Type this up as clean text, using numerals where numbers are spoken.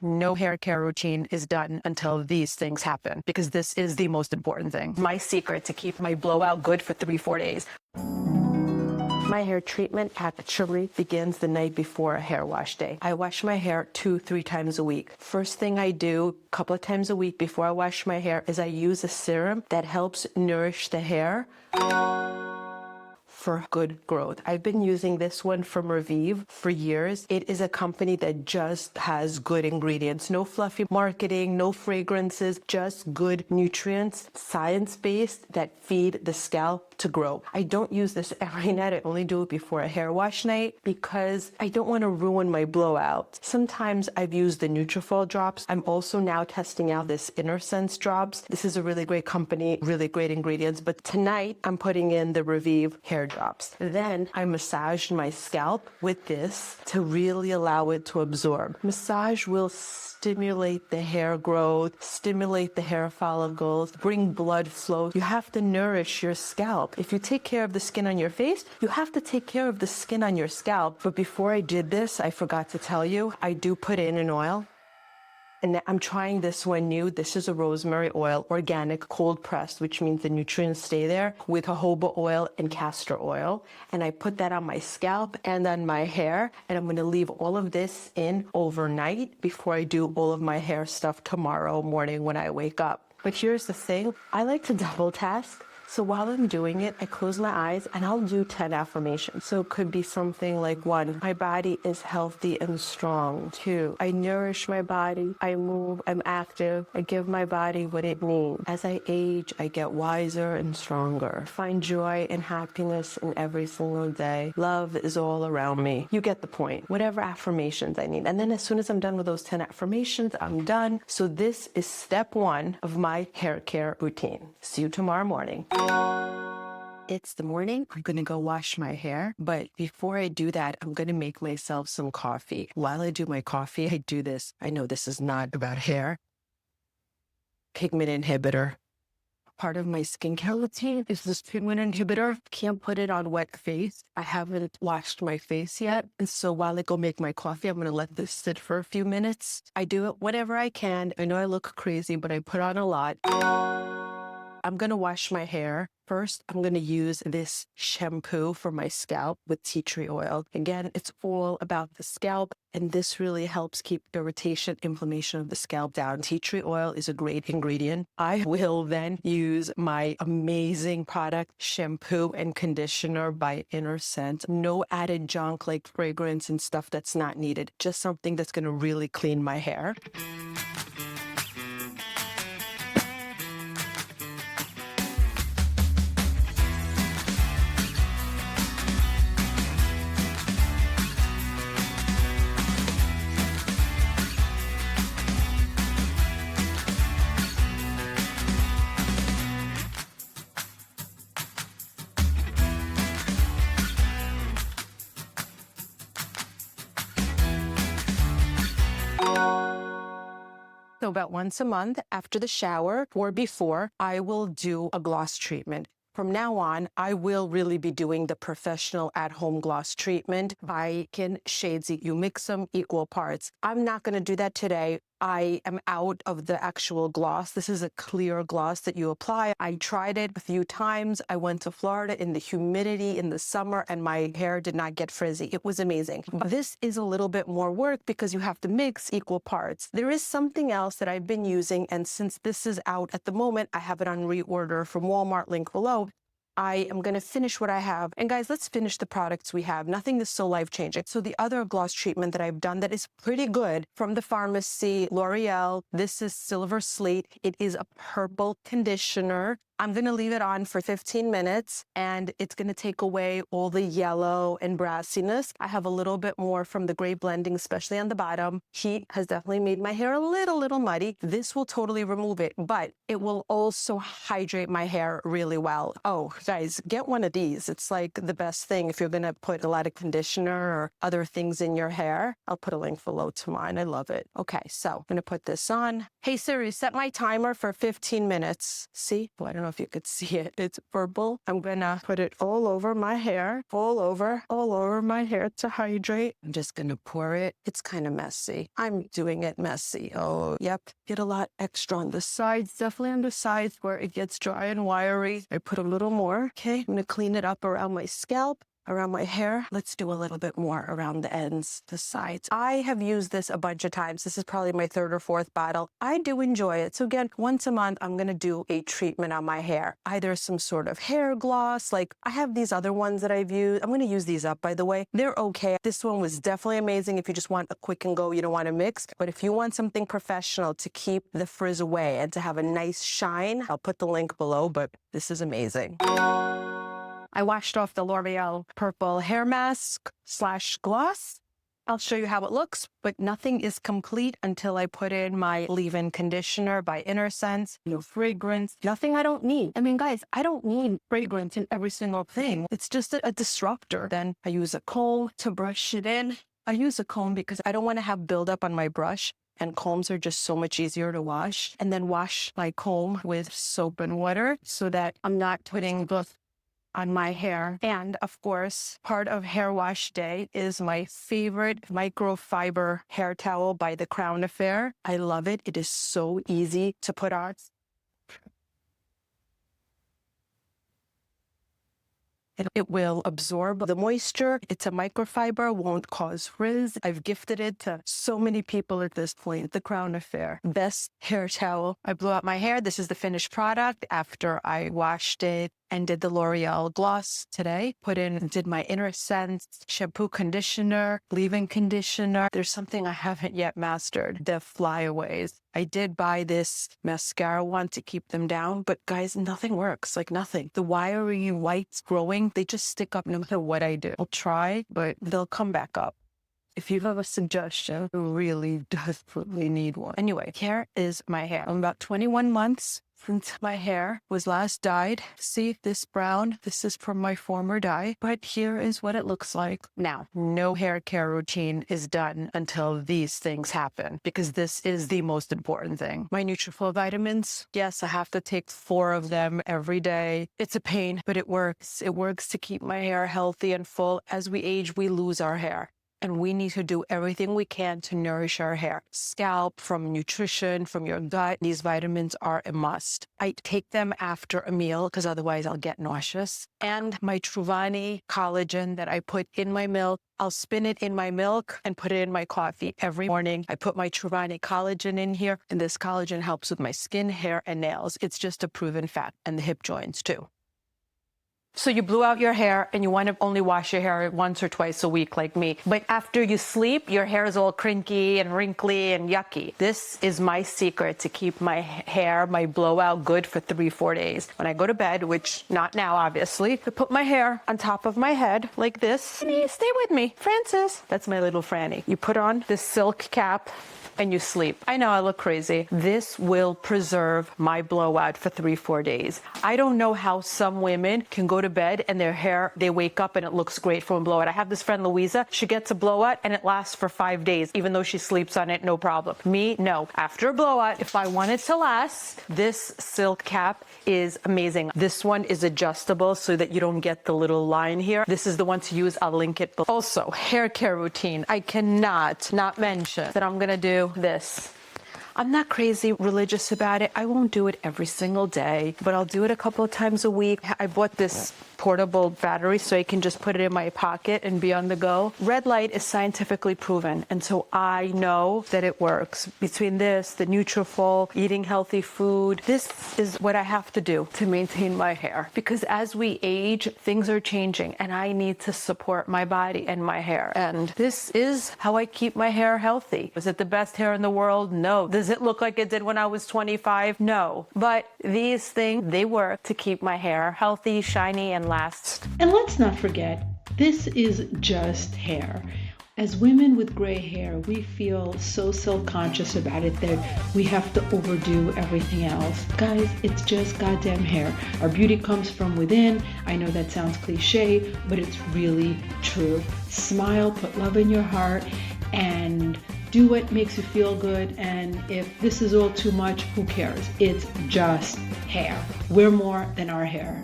No hair care routine is done until these things happen, because this is the most important thing. My secret to keep my blowout good for 3-4 days. My hair treatment actually begins the night before a hair wash day. I wash my hair 2-3 times a week. First thing I do a couple of times a week before I wash my hair is I use a serum that helps nourish the hair for good growth. I've been using this one from Revive for years. It is a company that just has good ingredients. No fluffy marketing, no fragrances, just good nutrients, science-based, that feed the scalp to grow. I don't use this every night. I only do it before a hair wash night because I don't want to ruin my blowout. Sometimes I've used the Nutrafol drops. I'm also now testing out this Inner Sense drops. This is a really great company, really great ingredients. But tonight I'm putting in the Revive hair drops. Then I massage my scalp with this to really allow it to absorb. Massage will stimulate the hair growth, stimulate the hair follicles, bring blood flow. You have to nourish your scalp. If you take care of the skin on your face, you have to take care of the skin on your scalp. But before I did this, I forgot to tell you, I do put in an oil. And I'm trying this one new. This is a rosemary oil, organic, cold pressed, which means the nutrients stay there, with jojoba oil and castor oil. And I put that on my scalp and on my hair. And I'm going to leave all of this in overnight before I do all of my hair stuff tomorrow morning when I wake up. But here's the thing. I like to double task. So while I'm doing it, I close my eyes and I'll do 10 affirmations. So it could be something like 1, my body is healthy and strong. 2, I nourish my body. I move, I'm active. I give my body what it needs. As I age, I get wiser and stronger. Find joy and happiness in every single day. Love is all around me. You get the point. Whatever affirmations I need. And then as soon as I'm done with those 10 affirmations, I'm done. So this is step 1 of my hair care routine. See you tomorrow morning. It's the morning. I'm going to go wash my hair. But before I do that, I'm going to make myself some coffee. While I do my coffee, I do this. I know this is not about hair. Pigment inhibitor. Part of my skincare routine is this pigment inhibitor. Can't put it on wet face. I haven't washed my face yet. And so while I go make my coffee, I'm going to let this sit for a few minutes. I do it whenever I can. I know I look crazy, but I put on a lot. I'm going to wash my hair. First, I'm going to use this shampoo for my scalp with tea tree oil. Again, it's all about the scalp, and this really helps keep irritation, inflammation of the scalp down. Tea tree oil is a great ingredient. I will then use my amazing product, Shampoo and Conditioner by Inner Sense. No added junk like fragrance and stuff that's not needed. Just something that's going to really clean my hair. So about once a month after the shower or before, I will do a gloss treatment. From now on, I will really be doing the professional at-home gloss treatment by Redken shades. You mix them equal parts. I'm not going to do that today. I am out of the actual gloss. This is a clear gloss that you apply. I tried it a few times. I went to Florida in the humidity in the summer and my hair did not get frizzy. It was amazing. But this is a little bit more work because you have to mix equal parts. There is something else that I've been using, and since this is out at the moment, I have it on reorder from Walmart, link below. I am going to finish what I have. And guys, let's finish the products we have. Nothing is so life-changing. So the other gloss treatment that I've done that is pretty good from the pharmacy, L'Oreal, this is Silver Slate. It is a purple conditioner. I'm going to leave it on for 15 minutes and it's going to take away all the yellow and brassiness. I have a little bit more from the gray blending, especially on the bottom. Heat has definitely made my hair a little muddy. This will totally remove it, but it will also hydrate my hair really well. Oh, guys, get one of these. It's like the best thing if you're going to put a lot of conditioner or other things in your hair. I'll put a link below to mine. I love it. Okay, so I'm going to put this on. Hey Siri, set my timer for 15 minutes. See? Well, I don't know if you could see it. It's purple. I'm gonna put it all over my hair, all over my hair to hydrate. I'm just gonna pour it. It's kind of messy. I'm doing it messy. Oh, yep. Get a lot extra on the sides, definitely on the sides where it gets dry and wiry. I put a little more. Okay, I'm gonna clean it up around my scalp, around my hair. Let's do a little bit more around the ends, the sides. I have used this a bunch of times. This is probably my 3rd or 4th bottle. I do enjoy it. So again, once a month, I'm going to do a treatment on my hair. Either some sort of hair gloss, like I have these other ones that I've used. I'm going to use these up, by the way. They're okay. This one was definitely amazing if you just want a quick and go, you don't want to mix. But if you want something professional to keep the frizz away and to have a nice shine, I'll put the link below, but this is amazing. I washed off the L'Oreal purple hair mask / gloss. I'll show you how it looks, but nothing is complete until I put in my leave-in conditioner by Inner Sense. No fragrance, nothing I don't need. I mean, guys, I don't need fragrance in every single thing. It's just a disruptor. Then I use a comb to brush it in. I use a comb because I don't want to have buildup on my brush. And combs are just so much easier to wash. And then wash my comb with soap and water so that I'm not putting both on my hair. And of course, part of hair wash day is my favorite microfiber hair towel by the Crown Affair. I love it. It is so easy to put on. It will absorb the moisture. It's a microfiber, won't cause frizz. I've gifted it to so many people at this point. The Crown Affair. Best hair towel. I blew out my hair. This is the finished product after I washed it and did the L'Oreal gloss today. Did my Inner Sense shampoo conditioner, leave-in conditioner. There's something I haven't yet mastered. The flyaways. I did buy this mascara one to keep them down, but guys, nothing works, like nothing. The wiry whites growing, they just stick up no matter what I do. I'll try, but they'll come back up. If you have a suggestion, you really desperately need one. Anyway, here is my hair. I'm about 21 months since my hair was last dyed. See this brown? This is from my former dye, but here is what it looks like now. No hair care routine is done until these things happen, because this is the most important thing. My Nutrafol vitamins, yes, I have to take 4 of them every day. It's a pain, but it works. It works to keep my hair healthy and full. As we age, we lose our hair. And we need to do everything we can to nourish our hair. Scalp, from nutrition, from your gut. These vitamins are a must. I take them after a meal because otherwise I'll get nauseous. And my Truvani collagen that I put in my milk, I'll spin it in my milk and put it in my coffee every morning. I put my Truvani collagen in here, and this collagen helps with my skin, hair, and nails. It's just a proven fact, and the hip joints too. So you blew out your hair and you want to only wash your hair once or twice a week like me. But after you sleep, your hair is all crinkly and wrinkly and yucky. This is my secret to keep my hair, my blowout good for 3-4 days. When I go to bed, which not now, obviously, I put my hair on top of my head like this. Stay with me. Francis. That's my little Franny. You put on this silk cap and you sleep. I know I look crazy. This will preserve my blowout for 3-4 days. I don't know how some women can go to bed and their hair, they wake up and it looks great from a blowout. I have this friend, Louisa, she gets a blowout and it lasts for 5 days, even though she sleeps on it, no problem. Me, no. After a blowout, if I want it to last, this silk cap is amazing. This one is adjustable so that you don't get the little line here. This is the one to use. I'll link it below. Also, hair care routine. I cannot not mention that I'm gonna do this. I'm not crazy religious about it. I won't do it every single day, but I'll do it a couple of times a week. I bought this portable battery so I can just put it in my pocket and be on the go. Red light is scientifically proven, and so I know that it works. Between this, the Nutrafol, eating healthy food, this is what I have to do to maintain my hair. Because as we age, things are changing, and I need to support my body and my hair. And this is how I keep my hair healthy. Is it the best hair in the world? No. Does it look like it did when I was 25? No. But these things, they work to keep my hair healthy, shiny, and last. And let's not forget, this is just hair. As women with gray hair, we feel so self-conscious about it that we have to overdo everything else. Guys, it's just goddamn hair. Our beauty comes from within. I know that sounds cliche, but it's really true. Smile, put love in your heart, and do what makes you feel good. And if this is all too much, who cares? It's just hair. We're more than our hair.